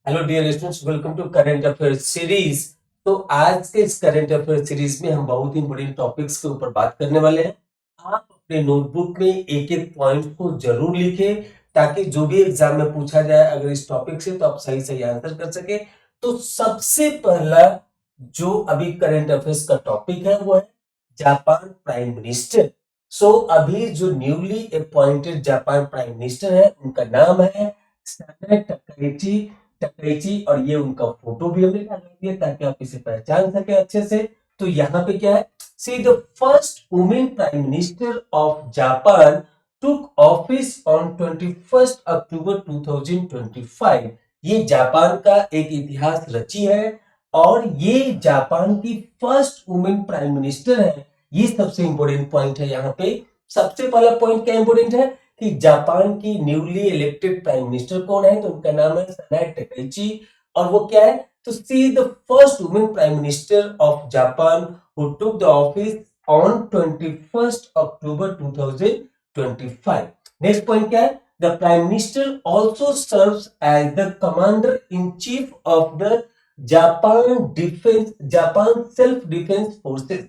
Hello dear students, welcome to current affair series. तो आज के इस करंट अफेयर सीरीज में हम बहुत इंपोर्टेंट टॉपिक्स के ऊपर बात करने वाले हैं। आप अपने नोटबुक में एक एक पॉइंट को जरूर लिखें ताकि जो भी एग्जाम में पूछा जाए अगर इस टॉपिक से तो आप सही सही आंसर कर सके। तो सबसे पहला जो अभी करंट अफेयर्स का टॉपिक है वो है जापान प्राइम मिनिस्टर। अभी जो newly appointed Japan prime minister है उनका नाम है सना टकैची और ये उनका फोटो भी हमने लगा दिया ताकि आप इसे पहचान सके अच्छे से। तो यहाँ पे क्या है, सी the first women prime minister of Japan took office on 21 October 2025। ये जापान का एक इतिहास रची है और ये जापान की फर्स्ट वुमेन प्राइम मिनिस्टर है। ये सबसे इंपोर्टेंट पॉइंट है। यहाँ पे सबसे पहला पॉइंट क्या इंपोर्टेंट है कि जापान की न्यूली इलेक्टेड प्राइम मिनिस्टर कौन है, तो उनका नाम है सना टकैची। और वो क्या है, तो see the first women prime minister of Japan who took the office on 21 October 2025। Next point क्या है, the prime minister also serves as the commander in chief of the Japan self defence forces.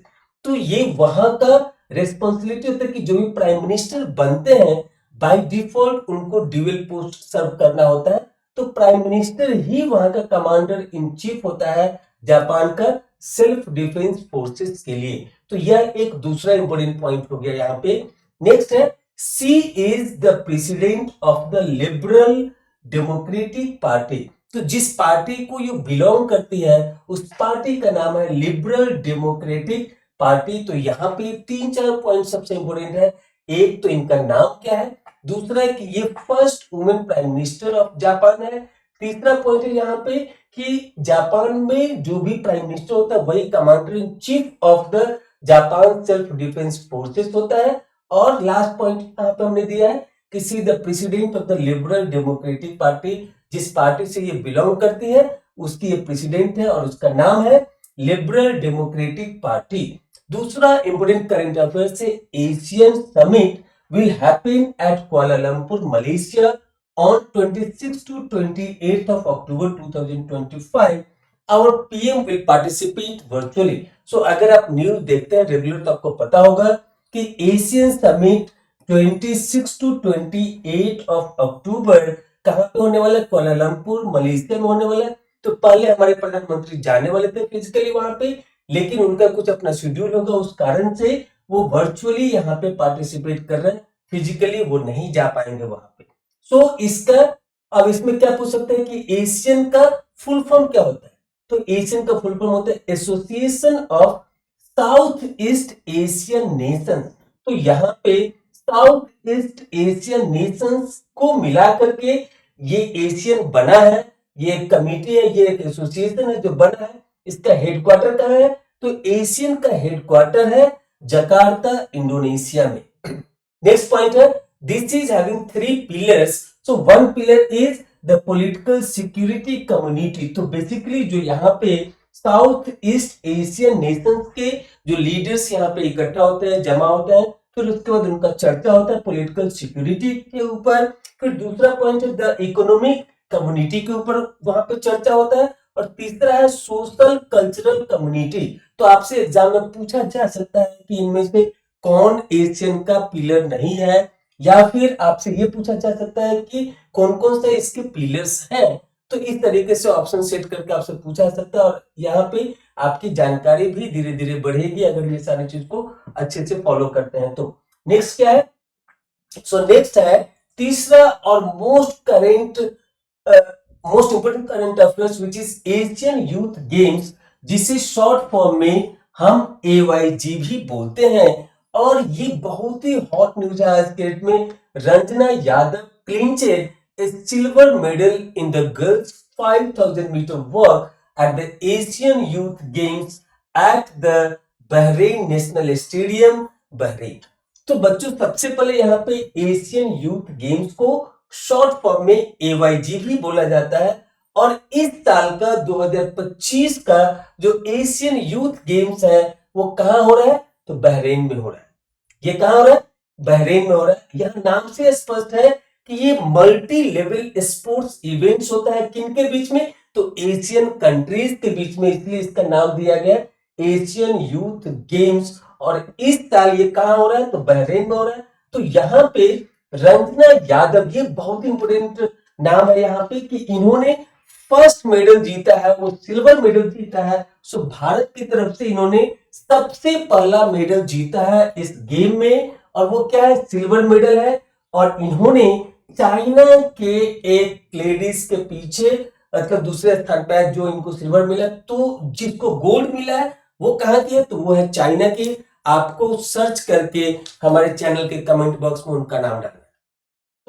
तो ये वहां का responsibility होता है कि जो भी प्राइम मिनिस्टर बनते हैं बाय डिफॉल्ट उनको ड्यूअल पोस्ट सर्व करना होता है। तो प्राइम मिनिस्टर ही वहां का कमांडर इन चीफ होता है जापान का सेल्फ डिफेंस फोर्सेस के लिए। तो यह एक दूसरा इंपोर्टेंट पॉइंट हो गया यहाँ पे। नेक्स्ट है, C is the president of the liberal democratic party. तो जिस पार्टी को ये बिलोंग करती है उस पार्टी का नाम है लिबरल डेमोक्रेटिक पार्टी। तो यहाँ पे तीन चार पॉइंट सबसे इंपोर्टेंट है। एक तो इनका नाम क्या है, दूसरा है कि ये first women prime minister of Japan है, तीसरा पॉइंट है यहाँ पे कि जापान में जो भी प्राइम मिनिस्टर होता है वही commander in chief of the Japan self defence forces होता है। और लास्ट पॉइंट यहाँ पे हमने दिया है कि see the president of the liberal democratic party, जिस पार्टी से ये बिलोंग करती है उसकी ये प्रेसिडेंट है और उसका नाम है लिबरल डेमोक्रेटिक पार्टी। दूसरा इंपोर्टेंट करंट अफेयर से Asian summit will happen at Kuala Lumpur, Malaysia on 26 to 28th of October 2025. Our PM will participate virtually. So अगर आप न्यूज देखते हैं रेगुलर तो आपको पता होगा कि Asian summit 26 to 28 of October कहाँ पे होने वाला है, कुआलालंपुर मलेशिया में होने वाला है। तो पहले हमारे प्रधानमंत्री जाने वाले थे फिजिकली वहां पे, लेकिन उनका कुछ अपना शेड्यूल होगा उस कारण से वो वर्चुअली यहाँ पे पार्टिसिपेट कर रहे हैं, फिजिकली वो नहीं जा पाएंगे वहां पे। इसका अब इसमें क्या पूछ सकते हैं कि एशियन का फुल फॉर्म क्या होता है। तो एशियन का फुल फॉर्म होता है association of south east Asian nation. तो यहाँ पे साउथ ईस्ट एशियन नेशंस को मिला करके ये एशियन बना है। ये एक कमिटी है, ये एक एसोसिएशन है जो बना है। इसका हेडक्वार्टर कहाँ है, तो एशियन का हेडक्वार्टर है जकार्ता इंडोनेशिया में। नेक्स्ट पॉइंट है, this is having three pillars. So one pillar is the political security community. तो बेसिकली जो यहाँ पे साउथ ईस्ट एशियन नेशंस के जो लीडर्स यहाँ पे इकट्ठा होते हैं, जमा होते हैं, फिर उसके बाद उनका चर्चा होता है पॉलिटिकल सिक्योरिटी के ऊपर। फिर दूसरा पॉइंट है द इकोनॉमिक कम्युनिटी के ऊपर वहां पे चर्चा होता है। और तीसरा है सोशल कल्चरल कम्युनिटी। तो आपसे एग्जाम में पूछा जा सकता है कि इनमें से कौन एशियन का पिलर नहीं है, या फिर आपसे ये पूछा जा सकता है कि कौन कौन से इसके पिलर्स हैं। तो इस तरीके से ऑप्शन सेट करके आपसे पूछा जा सकता है और यहाँ पे आपकी जानकारी भी धीरे धीरे बढ़ेगी अगर ये सारी चीज को अच्छे से फॉलो करते हैं तो। नेक्स्ट क्या है, नेक्स्ट है तीसरा और most important current affairs which is Asian Youth games, जिसे शॉर्ट फॉर्म में हम AYG भी बोलते हैं। और ये बहुत ही हॉट न्यूज है आज के डेट में। Ranjana Yadav clinched a silver medal in the girls 5000 metre walk at the Asian Youth Games at the Bahrain National Stadium Bahrain. तो बच्चों सबसे पहले यहाँ पे एशियन यूथ गेम्स को शॉर्ट फॉर्म में AYG भी बोला जाता है। और इस साल का 2025 का जो एशियन यूथ गेम्स है वो कहां हो रहा है, तो बहरीन में हो रहा है। ये कहां हो रहा है, बहरीन में हो रहा है। यह नाम से स्पष्ट है कि ये मल्टी लेवल स्पोर्ट्स इवेंट्स होता है किन के बीच में, तो एशियन कंट्रीज के बीच में, इसलिए इसका नाम दिया गया एशियन यूथ गेम्स। और इस साल ये कहां हो रहा है, तो बहरीन में हो रहा है। तो यहाँ पे रंजना यादव, ये बहुत इंपोर्टेंट नाम है यहाँ पे कि इन्होंने फर्स्ट मेडल जीता है, वो सिल्वर मेडल जीता है। सो भारत की तरफ से इन्होंने सबसे पहला मेडल जीता है इस गेम में, और वो क्या है, सिल्वर मेडल है। और इन्होंने चाइना के एक लेडीज के पीछे, मतलब दूसरे स्थान पे है जो इनको सिल्वर मिला। तो जिसको गोल्ड मिला है वो कहाँ की है, तो वो है चाइना की। आपको सर्च करके हमारे चैनल के कमेंट बॉक्स में उनका नाम डालना है।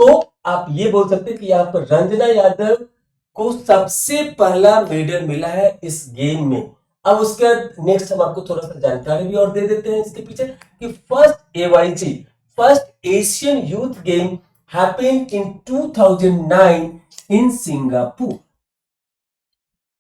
तो आप ये बोल सकते हैं कि यहाँ पर रंजना यादव को सबसे पहला मेडल मिला है इस गेम में। अब उसके बाद नेक्स्ट हम आपको थोड़ा सा जानकारी भी और दे देते हैं इसके पीछे कि first AYG, first Asian Youth Game happened in 2009 in Singapore,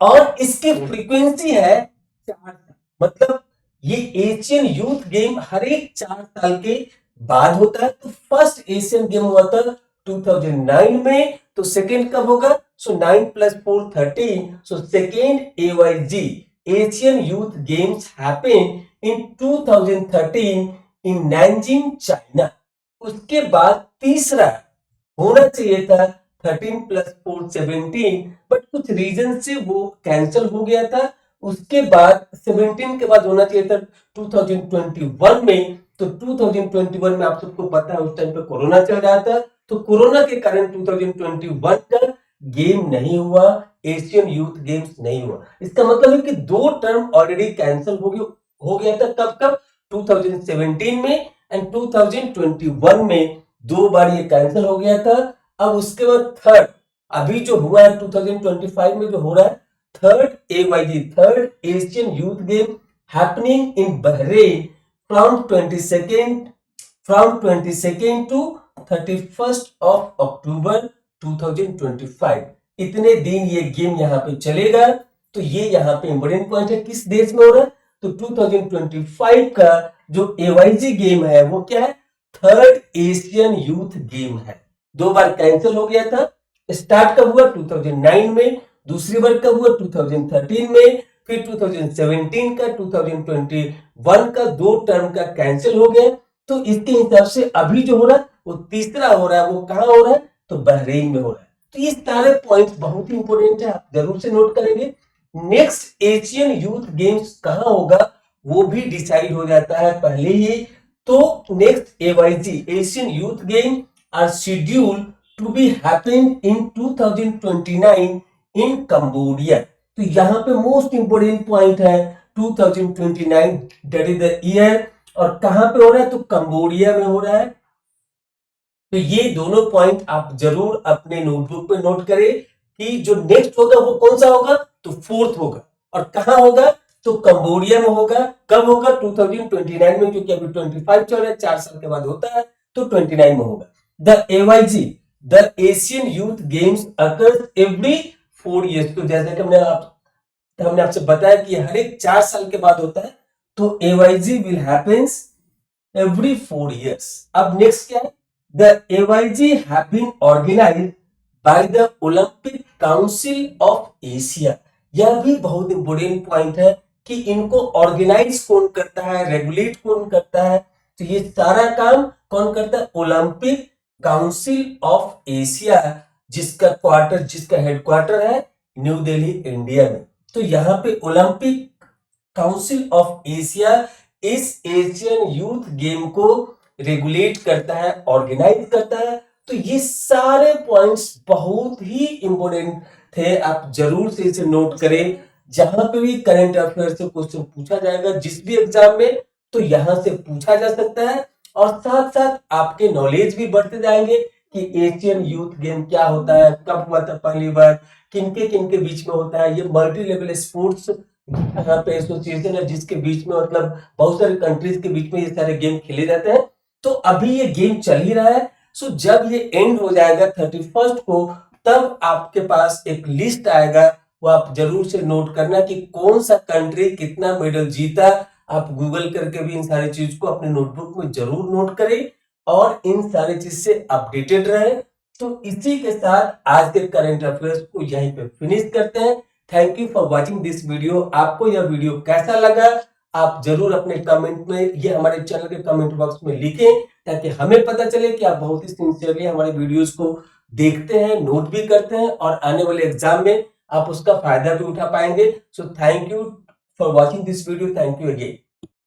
और इसकी फ्रीक्वेंसी है 4 साल। मतलब ये एशियन यूथ गेम हर एक 4 साल के बाद होता है। तो फर्स्ट एशियन गेम हुआ था 2009 में, तो सेकेंड कब होगा, so 9 + 4 13, so second AYG Asian Youth Games happen in 2013 in Nanjing China. उसके बाद तीसरा होना चाहिए था 13 + 4 17, बट कुछ रीजन से वो कैंसिल हो गया था। उसके बाद 17 के बाद होना चाहिए था 2021 में। तो 2021 में आप सबको पता है उस टाइम पे कोरोना चल रहा था, तो कोरोना के कारण 2021 का गेम नहीं हुआ, एशियन यूथ गेम्स नहीं हुआ। इसका मतलब है कि 2 टर्म ऑलरेडी कैंसिल हो गया था। कब कब, 2017 में एंड 2021 में 2 बार ये कैंसिल हो गया था। अब उसके बाद थर्ड अभी जो हुआ है 2025 में जो हो रहा है, third AYG, third Asian Youth Game happening in Bahrain from 22nd to 31st of October 2025। इतने दिन ये गेम यहाँ पे चलेगा। तो ये यहाँ पे इंपोर्टेंट पॉइंट है, किस देश में हो रहा है, तो 2025 का जो एवाईजी गेम है वो क्या है, थर्ड एशियन यूथ गेम है। 2 बार कैंसिल हो गया था। स्टार्ट कब हुआ, 2009 में, दूसरी बार कब हुआ, 2013 में, फिर 2017 का, 2021 का 2 टर्म का कैंसिल हो गया। तो इसके हिसाब से अभी जो हो रहा है वो तीसरा हो रहा है। वो कहां हो रहा है, तो बहरीन में हो रहा है। तो ये सारे पॉइंट्स बहुत ही इंपोर्टेंट है, आप जरूर से नोट करेंगे। नेक्स्ट एशियन यूथ गेम्स कहां होगा वो भी डिसाइड हो जाता है पहले ही। तो next AYG Asian Youth Game are scheduled to be happen in 2029 in Cambodia. तो यहाँ पे मोस्ट इंपोर्टेंट पॉइंट है 2029, दैट इज द ईयर, और कहां पे हो रहा है, तो कंबोडिया में हो रहा है। तो ये दोनों पॉइंट आप जरूर अपने नोटबुक पे नोट करें कि जो नेक्स्ट होगा वो कौन सा होगा, तो फोर्थ होगा। और कहां होगा, तो कंबोडिया में होगा। कब होगा, 2029 में, क्योंकि अभी 25 चल रहा है, 4 साल के बाद होता है, तो 29 में होगा। The AYG, the Asian Youth Games occurs every 4 years. तो जैसे कि हमने आपसे बताया कि हर एक 4 साल के बाद होता है। तो AYG will happens every 4 years. अब नेक्स्ट क्या है, the AYG have been organised by the Olympic Council of Asia. यह भी बहुत इंपोर्टेंट पॉइंट है कि इनको ऑर्गेनाइज कौन करता है, रेगुलेट कौन करता है, तो ये सारा काम कौन करता है, ओलंपिक काउंसिल ऑफ एशिया, जिसका हेडक्वार्टर है न्यू दिल्ली, इंडिया में। तो यहाँ पे ओलंपिक काउंसिल ऑफ एशिया इस एशियन यूथ गेम को रेगुलेट करता है, ऑर्गेनाइज करता है। तो ये सारे पॉइंट्स बहुत ही इंपोर्टेंट थे, आप जरूर से इसे नोट करें। जहां पे भी करंट अफेयर से क्वेश्चन पूछा जाएगा जिस भी एग्जाम में, तो यहां से पूछा जा सकता है। और साथ साथ आपके नॉलेज भी बढ़ते जाएंगे कि एशियन यूथ गेम क्या होता है, कब हुआ था पहली बार, किनके किनके बीच में होता है। ये मल्टी लेवल स्पोर्ट्स यहाँ पे एसोसिएशन है जिसके बीच में, मतलब बहुत सारे कंट्रीज के बीच में ये सारे गेम खेले जाते हैं। तो अभी ये गेम चल ही रहा है। सो जब ये एंड हो जाएगा 31st को, तब आपके पास एक लिस्ट आएगा, वो आप जरूर से नोट करना कि कौन सा कंट्री कितना मेडल जीता। आप गूगल करके भी इन सारी चीज को अपने नोटबुक में जरूर नोट करें और इन सारी चीज से अपडेटेड रहे। तो इसी के साथ आज के करंट अफेयर्स को यहीं पे फिनिश करते हैं। Thank you for watching this video. आपको यह वीडियो कैसा लगा आप जरूर अपने कमेंट में, ये हमारे चैनल के कमेंट बॉक्स में लिखें, ताकि हमें पता चले कि आप बहुत ही सिंसियरली हमारे वीडियोस को देखते हैं, नोट भी करते हैं और आने वाले एग्जाम में आप उसका फायदा भी उठा पाएंगे। So thank you for watching this video. Thank you again.